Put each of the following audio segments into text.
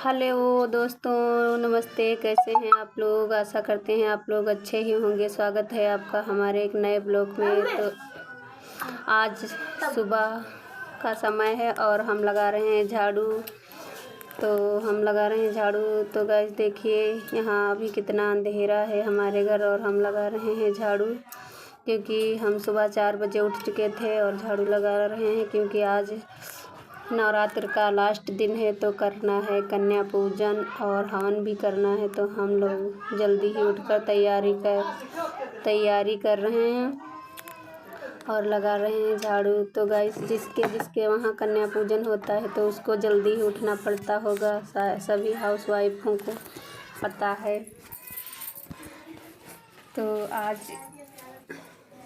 Hello दोस्तों, नमस्ते। कैसे हैं आप लोग? आशा करते हैं आप लोग अच्छे ही होंगे। स्वागत है आपका हमारे एक नए ब्लॉग में। तो आज सुबह का समय है और हम लगा रहे हैं झाड़ू। तो गाइस देखिए, यहाँ अभी कितना अंधेरा है हमारे घर और हम लगा रहे हैं झाड़ू, क्योंकि हम सुबह 4 बजे उठ चुके थे और झाड़ू लगा रहे हैं, क्योंकि आज नवरात्र का लास्ट दिन है। तो करना है कन्या पूजन और हवन भी करना है। तो हम लोग जल्दी ही उठकर तैयारी कर रहे हैं और लगा रहे हैं झाड़ू। तो गाइस जिसके वहाँ कन्या पूजन होता है तो उसको जल्दी ही उठना पड़ता होगा, सभी हाउसवाइफों को पता है। तो आज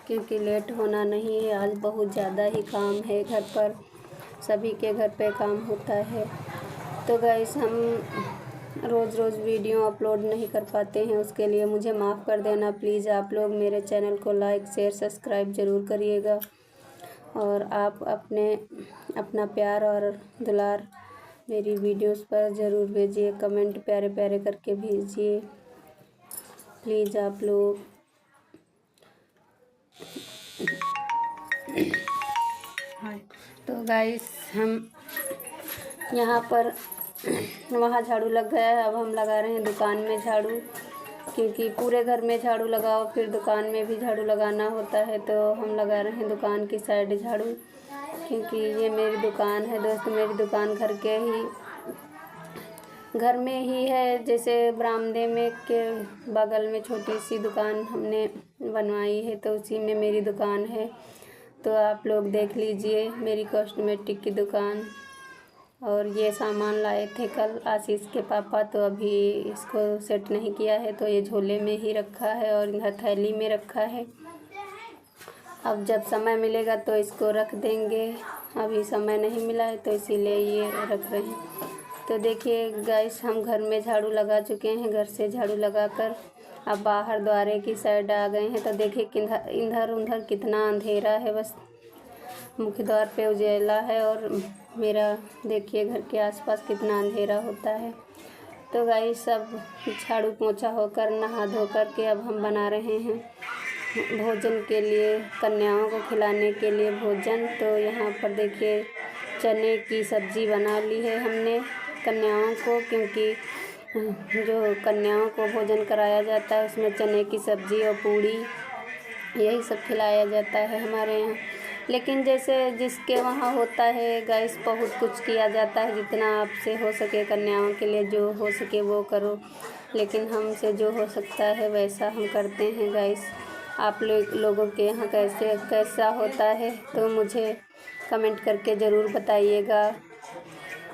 क्योंकि लेट होना नहीं है, आज बहुत ज़्यादा ही काम है घर पर, सभी के घर पे काम होता है। तो गाइस हम रोज़ वीडियो अपलोड नहीं कर पाते हैं, उसके लिए मुझे माफ़ कर देना प्लीज़। आप लोग मेरे चैनल को लाइक शेयर सब्सक्राइब ज़रूर करिएगा और आप अपना प्यार और दुलार मेरी वीडियोस पर ज़रूर भेजिए। कमेंट प्यारे प्यारे करके भेजिए प्लीज़ आप लोग। तो गाइस हम यहाँ पर वहाँ झाड़ू लग गया है, अब हम लगा रहे हैं दुकान में झाड़ू, क्योंकि पूरे घर में झाड़ू लगाओ फिर दुकान में भी झाड़ू लगाना होता है। तो हम लगा रहे हैं दुकान की साइड झाड़ू, क्योंकि ये मेरी दुकान है दोस्त। मेरी दुकान घर में ही है, जैसे बरामदे में के बगल में छोटी सी दुकान हमने बनवाई है, तो उसी में मेरी दुकान है। तो आप लोग देख लीजिए मेरी कॉस्मेटिक की दुकान। और ये सामान लाए थे कल आशीष के पापा, तो अभी इसको सेट नहीं किया है, तो ये झोले में ही रखा है और इधर थैली में रखा है। अब जब समय मिलेगा तो इसको रख देंगे, अभी समय नहीं मिला है तो इसीलिए ये रख रहे हैं। तो देखिए गाइस, हम घर में झाड़ू लगा चुके हैं, घर से झाड़ू लगाकर अब बाहर द्वारे की साइड आ गए हैं। तो देखिए इधर उधर कितना अंधेरा है, बस मुख्य द्वार पे उजाला है और मेरा देखिए घर के आसपास कितना अंधेरा होता है। तो गाइस सब झाड़ू पोंछा होकर नहा धो कर के अब हम बना रहे हैं भोजन के लिए, कन्याओं को खिलाने के लिए भोजन। तो यहाँ पर देखिए चने की सब्ज़ी बना ली है हमने कन्याओं को, क्योंकि जो कन्याओं को भोजन कराया जाता है उसमें चने की सब्ज़ी और पूड़ी यही सब खिलाया जाता है हमारे यहाँ। लेकिन जैसे जिसके वहाँ होता है गाइस, बहुत कुछ किया जाता है, जितना आपसे हो सके कन्याओं के लिए जो हो सके वो करो, लेकिन हमसे जो हो सकता है वैसा हम करते हैं गाइस। आप लोगों के यहाँ कैसा होता है तो मुझे कमेंट करके ज़रूर बताइएगा।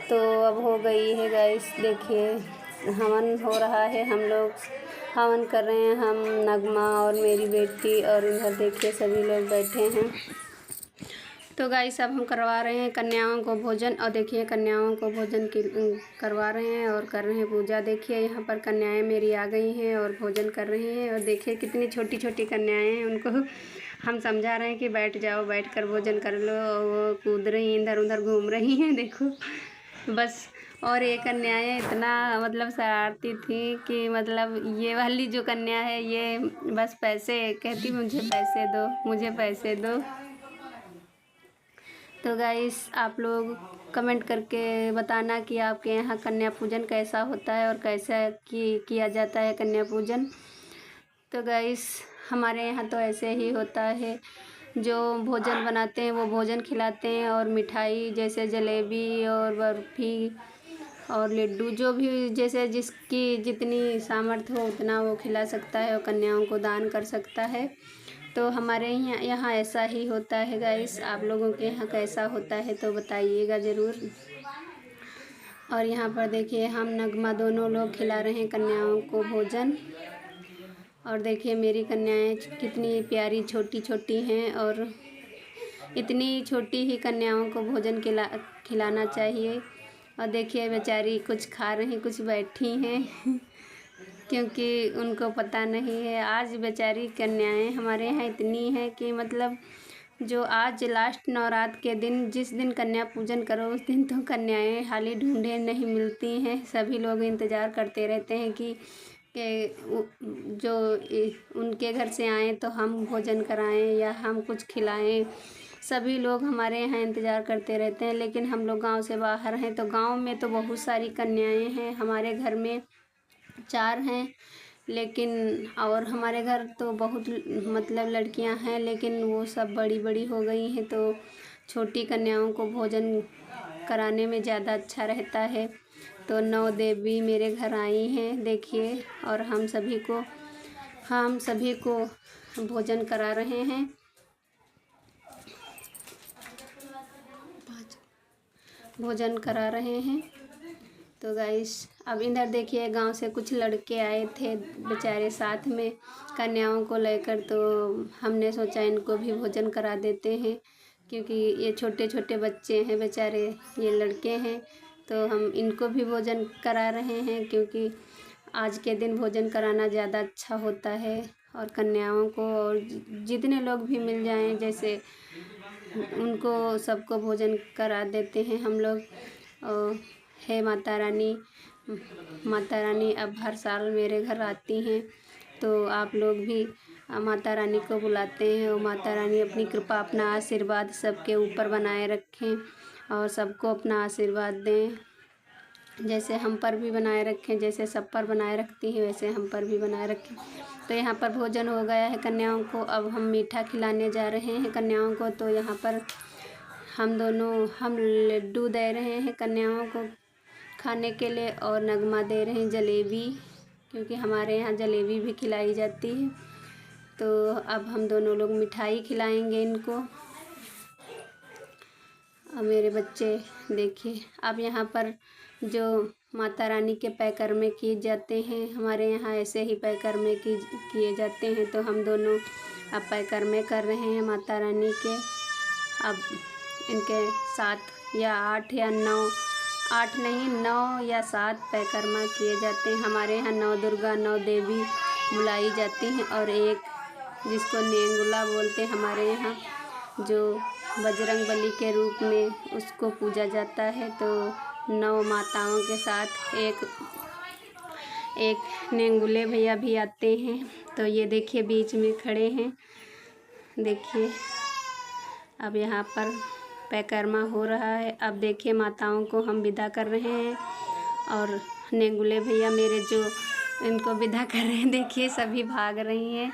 तो अब हो गई है गाइस, देखिए हवन हो रहा है, हम लोग हवन कर रहे हैं, हम नगमा और मेरी बेटी, और इधर देखिए सभी लोग बैठे हैं। तो गाइस अब हम करवा रहे हैं कन्याओं को भोजन, और देखिए कन्याओं को भोजन करवा रहे हैं और कर रहे हैं पूजा। देखिए यहाँ पर कन्याएं मेरी आ गई हैं और भोजन कर रही हैं, और देखिए कितनी छोटी छोटी कन्याएं हैं, उनको हम समझा रहे हैं कि बैठ जाओ, बैठ कर भोजन कर लो, और वो कूद रही इधर उधर घूम रही हैं देखो बस। और ये कन्याएं इतना मतलब शरारती थी कि मतलब ये वाली जो कन्या है ये बस पैसे कहती, मुझे पैसे दो, मुझे पैसे दो। तो गाइस आप लोग कमेंट करके बताना कि आपके यहाँ कन्या पूजन कैसा होता है और कैसा किया जाता है कन्या पूजन। तो गाइस हमारे यहाँ तो ऐसे ही होता है, जो भोजन बनाते हैं वो भोजन खिलाते हैं, और मिठाई जैसे जलेबी और बर्फ़ी और लड्डू, जो भी जैसे जिसकी जितनी सामर्थ्य हो उतना वो खिला सकता है और कन्याओं को दान कर सकता है। तो हमारे यहाँ ऐसा ही होता है गाइस। आप लोगों के यहाँ कैसा होता है तो बताइएगा ज़रूर। और यहाँ पर देखिए हम नगमा दोनों लोग खिला रहे हैं कन्याओं को भोजन, और देखिए मेरी कन्याएं कितनी प्यारी छोटी छोटी हैं, और इतनी छोटी ही कन्याओं को भोजन खिलाना चाहिए। और देखिए बेचारी कुछ खा रही कुछ बैठी हैं क्योंकि उनको पता नहीं है। आज बेचारी कन्याएं हमारे यहाँ इतनी हैं कि मतलब जो आज लास्ट नवरात्र के दिन जिस दिन कन्या पूजन करो उस दिन तो कन्याएं हाली ढूंढे नहीं मिलती हैं। सभी लोग इंतज़ार करते रहते हैं कि जो उनके घर से आएँ तो हम भोजन कराएं या हम कुछ खिलाएं। सभी लोग हमारे यहाँ इंतज़ार करते रहते हैं, लेकिन हम लोग गांव से बाहर हैं तो गांव में तो बहुत सारी कन्याएं हैं। हमारे घर में 4 हैं, लेकिन और हमारे घर तो बहुत मतलब लड़कियां हैं, लेकिन वो सब बड़ी बड़ी हो गई हैं, तो छोटी कन्याओं को भोजन कराने में ज़्यादा अच्छा रहता है। तो 9 देवी मेरे घर आई हैं देखिए, और हम सभी को भोजन करा रहे हैं। तो गाइस अब इधर देखिए, गांव से कुछ लड़के आए थे बेचारे साथ में कन्याओं को लेकर, तो हमने सोचा इनको भी भोजन करा देते हैं, क्योंकि ये छोटे छोटे बच्चे हैं बेचारे, ये लड़के हैं, तो हम इनको भी भोजन करा रहे हैं, क्योंकि आज के दिन भोजन कराना ज़्यादा अच्छा होता है। और कन्याओं को और जितने लोग भी मिल जाएं, जैसे उनको सबको भोजन करा देते हैं हम लोग। और है माता रानी अब हर साल मेरे घर आती हैं, तो आप लोग भी माता रानी को बुलाते हैं, और माता रानी अपनी कृपा अपना आशीर्वाद सबके ऊपर बनाए रखें और सबको अपना आशीर्वाद दें, जैसे हम पर भी बनाए रखें, जैसे सब पर बनाए रखती हैं वैसे हम पर भी बनाए रखें। तो यहाँ पर भोजन हो गया है कन्याओं को, अब हम मीठा खिलाने जा रहे हैं कन्याओं को। तो यहाँ पर हम लड्डू दे रहे हैं कन्याओं को खाने के लिए, और नगमा दे रहे हैं जलेबी, क्योंकि हमारे यहाँ जलेबी भी खिलाई जाती है। तो अब हम दोनों लोग मिठाई खिलाएंगे इनको। अब मेरे बच्चे देखिए, अब यहाँ पर जो माता रानी के पैकर्मे किए जाते हैं, हमारे यहाँ ऐसे ही पैकर्मे किए जाते हैं, तो हम दोनों अब पैकर्मे कर रहे हैं माता रानी के। अब इनके 7 या 8 या 9, 8 नहीं 9 या 7 पैकर्मा किए जाते हैं। हमारे यहाँ 9 दुर्गा 9 देवी बुलाई जाती हैं, और एक जिसको नेंगुला बोलते हैं हमारे यहाँ, जो बजरंग बली के रूप में उसको पूजा जाता है। तो 9 माताओं के साथ एक नेंगुले भैया भी आते हैं। तो ये देखिए बीच में खड़े हैं, देखिए अब यहाँ पर पैकर्मा हो रहा है। अब देखिए माताओं को हम विदा कर रहे हैं, और नेंगुले भैया मेरे जो इनको विदा कर रहे हैं, देखिए सभी भाग रही हैं।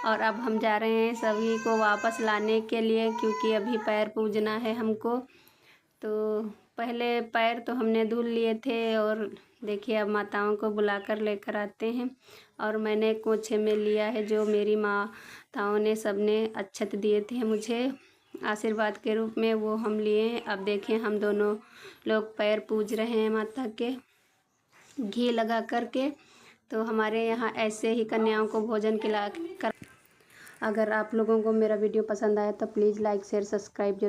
और अब हम जा रहे हैं सभी को वापस लाने के लिए, क्योंकि अभी पैर पूजना है हमको। तो पहले पैर तो हमने धुल लिए थे, और देखिए अब माताओं को बुलाकर लेकर आते हैं। और मैंने कोछे में लिया है, जो मेरी माताओं ने सबने अक्षत दिए थे मुझे आशीर्वाद के रूप में, वो हम लिए हैं। अब देखिए हम दोनों लोग पैर पूज रहे हैं माता के घी लगा करके। तो हमारे यहाँ ऐसे ही कन्याओं को भोजन खिला कर। अगर आप लोगों को मेरा वीडियो पसंद आया तो प्लीज़ लाइक शेयर सब्सक्राइब जरूर।